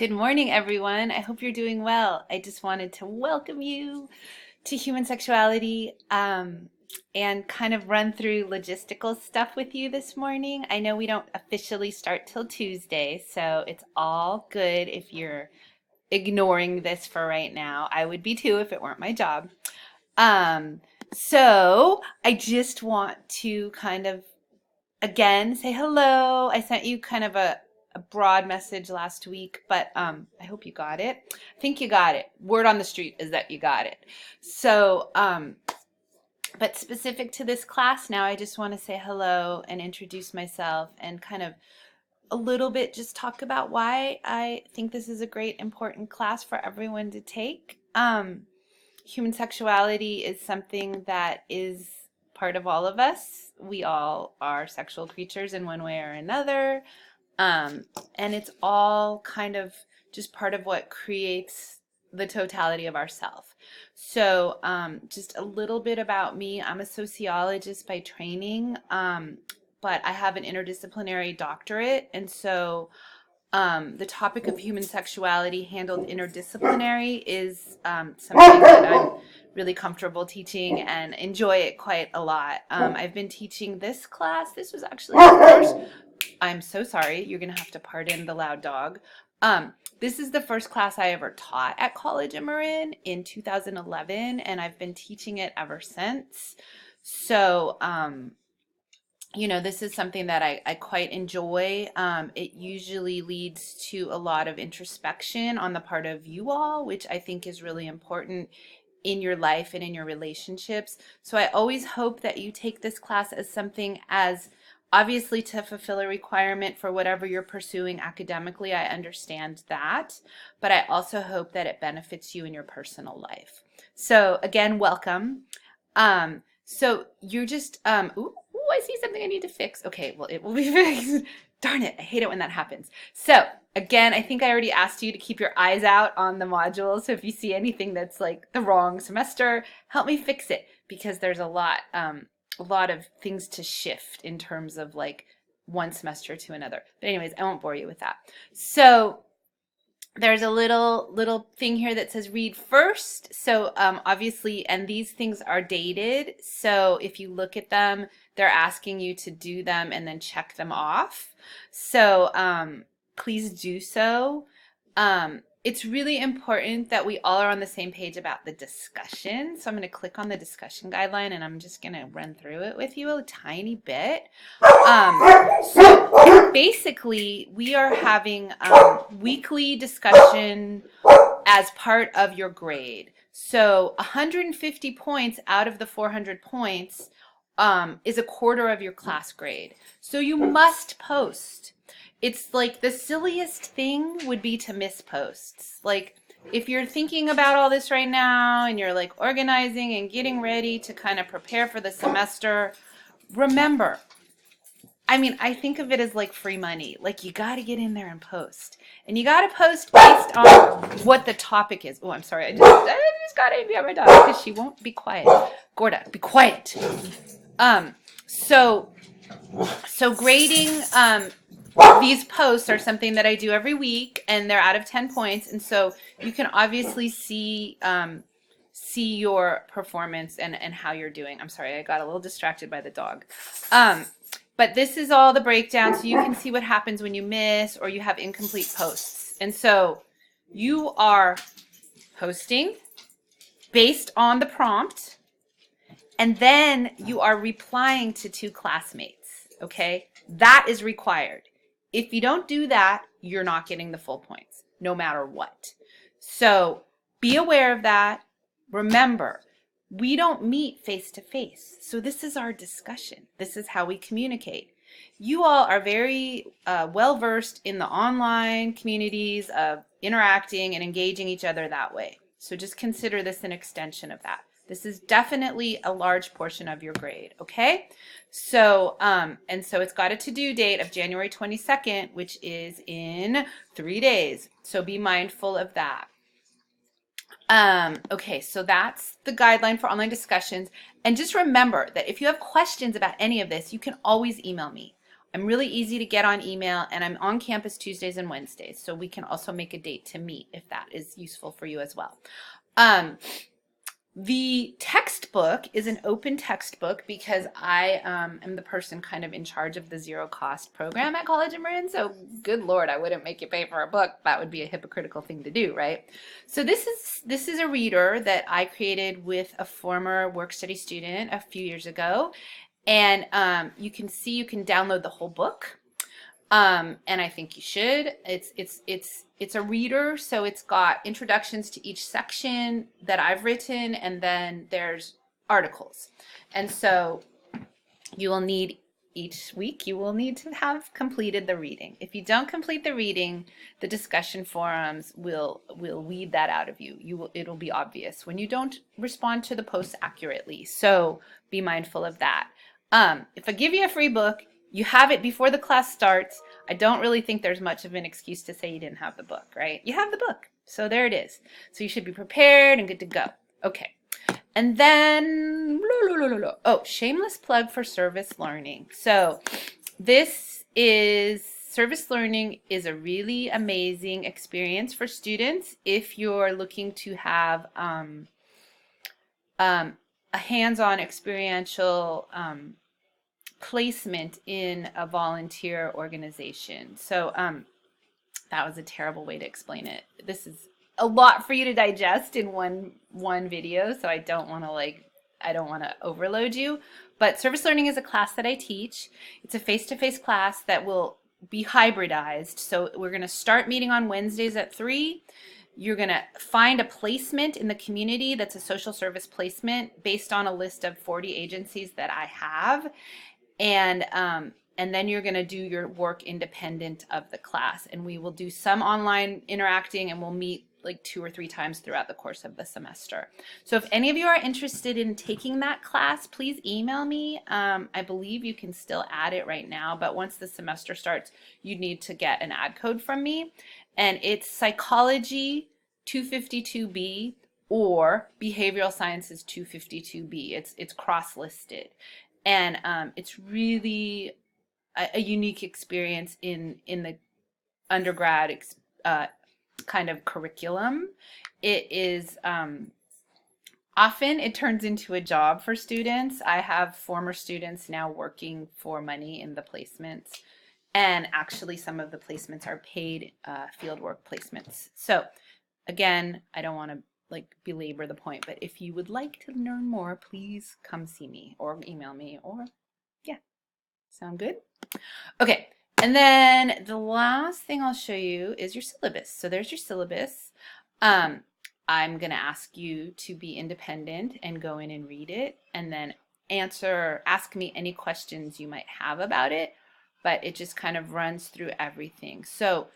Good morning, everyone. I hope you're doing well. I just wanted to welcome you to Human Sexuality and kind of run through logistical stuff with you this morning. I know we don't officially start till Tuesday, so it's all good if you're ignoring this for right now. I would be too if it weren't my job. So I just want to kind of again say hello. I sent you kind of a broad message last week, but I hope you got it. I think you got it. Word on the street is that you got it. So, but specific to this class now, I just want to say hello and introduce myself and kind of a little bit just talk about why I think this is a great important class for everyone to take. Human sexuality is something that is part of all of us. We all are sexual creatures in one way or another. And it's all kind of just part of what creates the totality of ourself. So just a little bit about me. I'm a sociologist by training, but I have an interdisciplinary doctorate. And so the topic of human sexuality handled interdisciplinary is something that I'm really comfortable teaching and enjoy it quite a lot. I've been teaching this class. This was actually the first. I'm so sorry. You're going to have to pardon the loud dog. This is the first class I ever taught at college in Marin in 2011, and I've been teaching it ever since. So, you know, this is something that I quite enjoy. It usually leads to a lot of introspection on the part of you all, which I think is really important in your life and in your relationships. So I always hope that you take this class as something as obviously to fulfill a requirement for whatever you're pursuing academically. I understand that, but I also hope that it benefits you in your personal life. So again, welcome. So you're just, ooh, I see something I need to fix. Okay, well, it will be fixed. Darn it, I hate it when that happens. So again, I think I already asked you to keep your eyes out on the module. So if you see anything that's like the wrong semester, help me fix it, because there's a lot of things to shift in terms of like one semester to another. But anyways, I won't bore you with that. So there's a little thing here that says read first. So obviously, and these things are dated. So if you look at them, they're asking you to do them and then check them off. So please do so. It's really important that we all are on the same page about the discussion. So I'm going to click on the discussion guideline and I'm just going to run through it with you a tiny bit. So basically, we are having weekly discussion as part of your grade. So 150 points out of the 400 points is a quarter of your class grade. So you must post. It's like the silliest thing would be to miss posts. Like if you're thinking about all this right now and you're like organizing and getting ready to kind of prepare for the semester, remember, I mean, I think of it as like free money. Like you got to get in there and post. And you got to post based on what the topic is. Oh, I'm sorry. I just got angry at my dog because she won't be quiet. Gorda, be quiet. So grading, these posts are something that I do every week, and they're out of 10 points. And so you can obviously see your performance and how you're doing. I'm sorry, I got a little distracted by the dog. But this is all the breakdown, so you can see what happens when you miss or you have incomplete posts. And so you are posting based on the prompt, and then you are replying to 2 classmates, okay? That is required. If you don't do that, you're not getting the full points, no matter what. So be aware of that. Remember, we don't meet face to face. So this is our discussion. This is how we communicate. You all are very well versed in the online communities of interacting and engaging each other that way. So just consider this an extension of that. This is definitely a large portion of your grade, okay? So, and so it's got a to-do date of January 22nd, which is in 3 days. So be mindful of that. Okay, so that's the guideline for online discussions. And just remember that if you have questions about any of this, you can always email me. I'm really easy to get on email, and I'm on campus Tuesdays and Wednesdays, so we can also make a date to meet if that is useful for you as well. The textbook is an open textbook because I am the person kind of in charge of the zero cost program at College of Marin. So good Lord, I wouldn't make you pay for a book. That would be a hypocritical thing to do, right? So this is a reader that I created with a former work study student a few years ago. And you can see you can download the whole book. And I think you should. It's a reader, so it's got introductions to each section that I've written, and then there's articles. And so you will need each week you will need to have completed the reading. If you don't complete the reading, the discussion forums will weed that out of you. It'll be obvious when you don't respond to the posts accurately. So be mindful of that. If I give you a free book, you have it before the class starts. I don't really think there's much of an excuse to say you didn't have the book, right? You have the book. So there it is. So you should be prepared and good to go. Okay. And then, oh, shameless plug for service learning. So service learning is a really amazing experience for students if you're looking to have a hands-on experiential placement in a volunteer organization. So that was a terrible way to explain it. This is a lot for you to digest in one video, so I don't want to overload you. But service learning is a class that I teach. It's a face-to-face class that will be hybridized. So we're going to start meeting on Wednesdays at 3. You're going to find a placement in the community that's a social service placement based on a list of 40 agencies that I have. And then you're going to do your work independent of the class. And we will do some online interacting, and we'll meet like 2 or 3 times throughout the course of the semester. So if any of you are interested in taking that class, please email me. I believe you can still add it right now, but once the semester starts, you need to get an ad code from me. And it's Psychology 252B or Behavioral Sciences 252B. It's cross-listed. And it's really a unique experience in the undergrad kind of curriculum. It is often it turns into a job for students. I have former students now working for money in the placements, and actually some of the placements are paid fieldwork placements. So again, I don't want to belabor the point, but if you would like to learn more, please come see me or email me, or yeah, sound good? Okay, and then the last thing I'll show you is your syllabus. So there's your syllabus. I'm going to ask you to be independent and go in and read it, and then ask me any questions you might have about it, but it just kind of runs through everything. So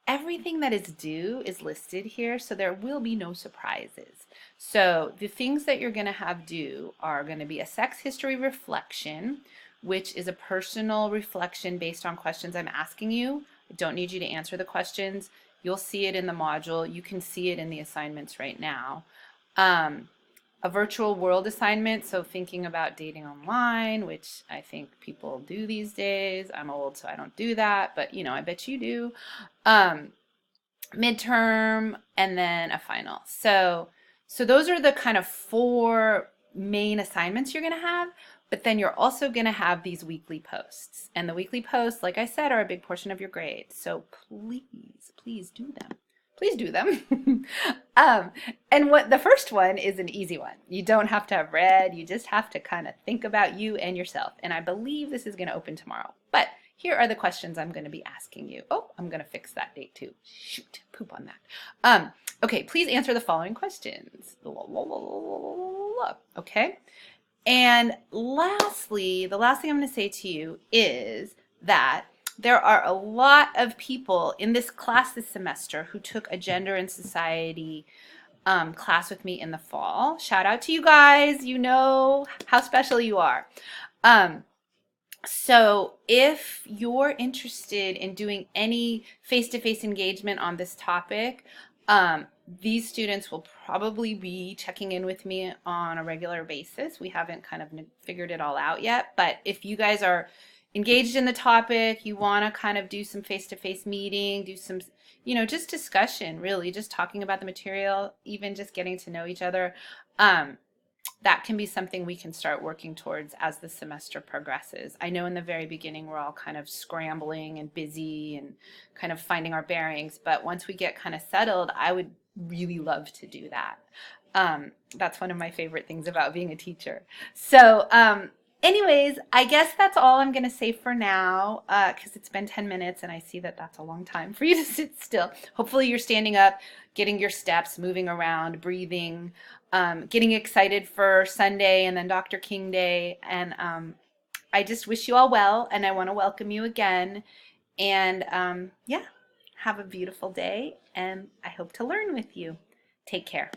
everything that is due is listed here, so there will be no surprises. So the things that you're going to have due are going to be a sex history reflection, which is a personal reflection based on questions I'm asking you. I don't need you to answer the questions. You'll see it in the module. You can see it in the assignments right now. A virtual world assignment, so thinking about dating online, which I think people do these days. I'm old, so I don't do that, but I bet you do. Midterm, and then a final. So those are the kind of 4 main assignments you're going to have, but then you're also going to have these weekly posts. And the weekly posts, like I said, are a big portion of your grade. So please do them. Please do them. And the first one is an easy one. You don't have to have read. You just have to kind of think about you and yourself. And I believe this is going to open tomorrow. But here are the questions I'm going to be asking you. Oh, I'm going to fix that date too. Shoot, poop on that. Okay, please answer the following questions. Okay. And lastly, the last thing I'm going to say to you is that there are a lot of people in this class this semester who took a gender and society class with me in the fall. Shout out to you guys. You know how special you are. So if you're interested in doing any face-to-face engagement on this topic, these students will probably be checking in with me on a regular basis. We haven't kind of figured it all out yet, but if you guys are engaged in the topic, you want to kind of do some face-to-face meeting, do some, just discussion, really, just talking about the material, even just getting to know each other, that can be something we can start working towards as the semester progresses. I know in the very beginning we're all kind of scrambling and busy and kind of finding our bearings, but once we get kind of settled, I would really love to do that. That's one of my favorite things about being a teacher. So anyways, I guess that's all I'm going to say for now, because it's been 10 minutes and I see that that's a long time for you to sit still. Hopefully you're standing up, getting your steps, moving around, breathing, getting excited for Sunday and then Dr. King Day. And I just wish you all well, and I want to welcome you again. And yeah, have a beautiful day, and I hope to learn with you. Take care.